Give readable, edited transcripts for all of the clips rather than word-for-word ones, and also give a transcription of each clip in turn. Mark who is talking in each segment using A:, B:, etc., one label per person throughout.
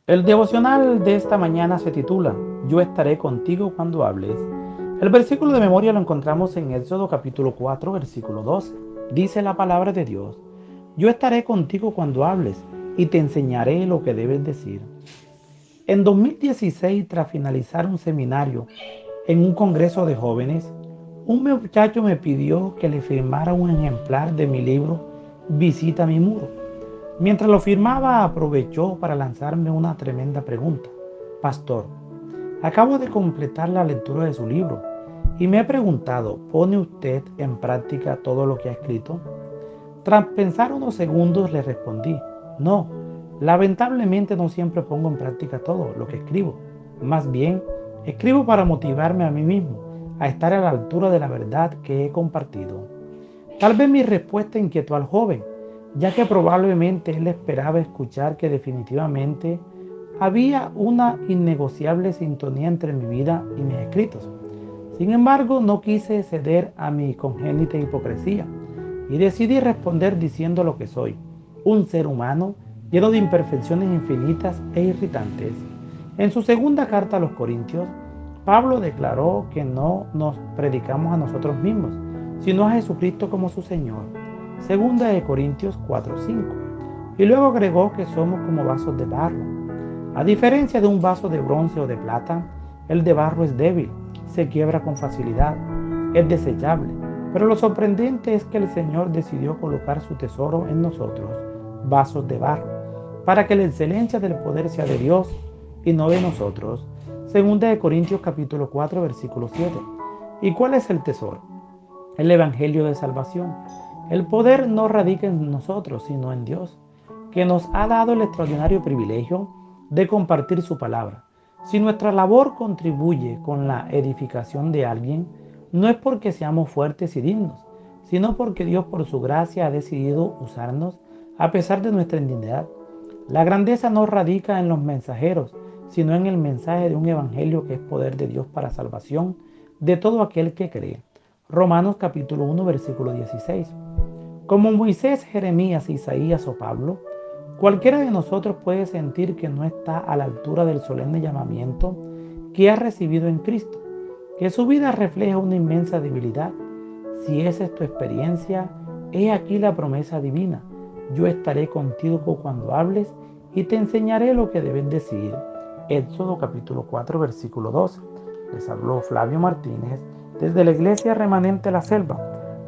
A: El devocional de esta mañana se titula Yo estaré contigo cuando hables. El versículo de memoria lo encontramos en Éxodo capítulo 4, versículo 12. Dice la palabra de Dios: Yo estaré contigo cuando hables y te enseñaré lo que debes decir. En 2016, tras finalizar un seminario en un congreso de jóvenes, un muchacho me pidió que le firmara un ejemplar de mi libro Visita mi muro. Mientras lo firmaba, aprovechó para lanzarme una tremenda pregunta. Pastor, acabo de completar la lectura de su libro y me he preguntado, ¿pone usted en práctica todo lo que ha escrito? Tras pensar unos segundos le respondí, no, lamentablemente no siempre pongo en práctica todo lo que escribo. Más bien, escribo para motivarme a mí mismo a estar a la altura de la verdad que he compartido. Tal vez mi respuesta inquietó al joven, ya que probablemente él esperaba escuchar que definitivamente había una innegociable sintonía entre mi vida y mis escritos. Sin embargo, no quise ceder a mi congénita hipocresía y decidí responder diciendo lo que soy, un ser humano lleno de imperfecciones infinitas e irritantes. En su segunda carta a los Corintios, Pablo declaró que no nos predicamos a nosotros mismos, sino a Jesucristo como su Señor. Segunda de Corintios 4:5. Y luego agregó que somos como vasos de barro. A diferencia de un vaso de bronce o de plata, el de barro es débil, se quiebra con facilidad, es desechable. Pero lo sorprendente es que el Señor decidió colocar su tesoro en nosotros, vasos de barro, para que la excelencia del poder sea de Dios y no de nosotros. Segunda de Corintios capítulo 4, versículo 7. ¿Y cuál es el tesoro? El Evangelio de salvación. El poder no radica en nosotros, sino en Dios, que nos ha dado el extraordinario privilegio de compartir su palabra. Si nuestra labor contribuye con la edificación de alguien, no es porque seamos fuertes y dignos, sino porque Dios por su gracia ha decidido usarnos a pesar de nuestra indignidad. La grandeza no radica en los mensajeros, sino en el mensaje de un evangelio que es poder de Dios para salvación de todo aquel que cree. Romanos capítulo 1, versículo 16. Como Moisés, Jeremías, Isaías o Pablo, cualquiera de nosotros puede sentir que no está a la altura del solemne llamamiento que ha recibido en Cristo, que su vida refleja una inmensa debilidad. Si esa es tu experiencia, he aquí la promesa divina. Yo estaré contigo cuando hables y te enseñaré lo que debes decir. Éxodo capítulo 4, versículo 12. Les habló Flavio Martínez desde la Iglesia Remanente La Selva,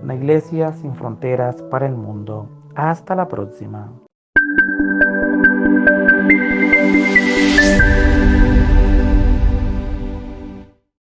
A: una iglesia sin fronteras para el mundo. Hasta la próxima.